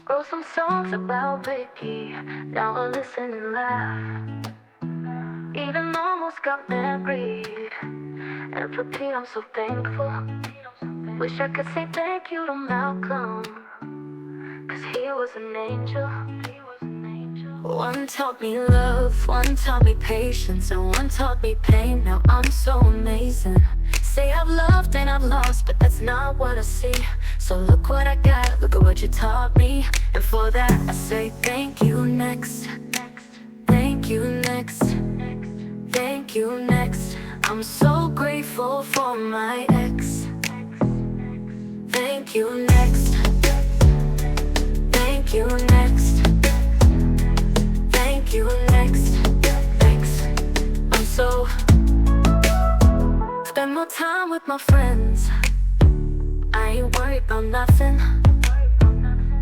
Wrote some songs about Vicky. Now I listen and laugh. Even almost got married. And for Pete I'm so thankful. Wish I could say thank you to Malcolm, 'cause he was an angel. One taught me love, one taught me patience, and one taught me pain. Now I'm so amazing. Say I've loved and I've lost, but that's not what I see. So look what I got, look at what you taught me. And for that I say thank you next. Thank you next. Thank you next. I'm so grateful for my ex. Thank you next. Thank you next. Thank you next. Thanks. I'm so spend more time with my friends. I ain't worried about nothing.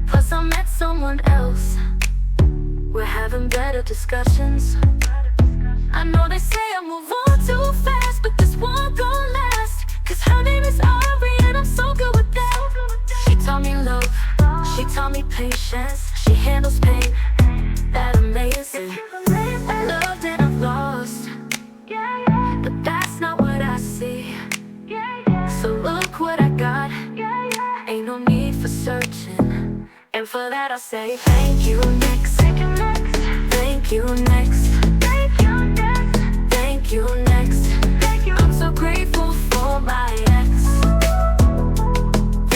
Plus I met someone else. We're having better discussions. I know they say I move on too fast, but this won't go last. 'Cause her name is Ari and I'm so good with that. She taught me love, she taught me patience. She handles pain, that amazing. Loved and I've lost, but that's not what I see. So look what I got, ain't no need for searching. And for that I say thank you next. Thank you next. Thank you next. I'm so grateful for my ex.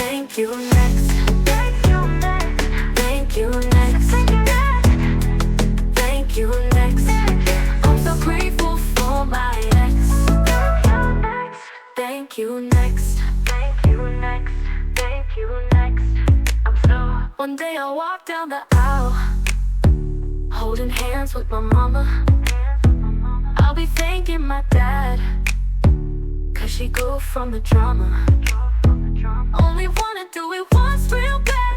Thank you next. Thank you next. Thank you next. I'm so grateful for my ex. Thank you next. Thank you next. Thank you next. I'm so. One day I walk down the aisle, holding hands with my mama. I'll be thanking my dad, 'cause she grew from the drama. Only wanna do it once real bad.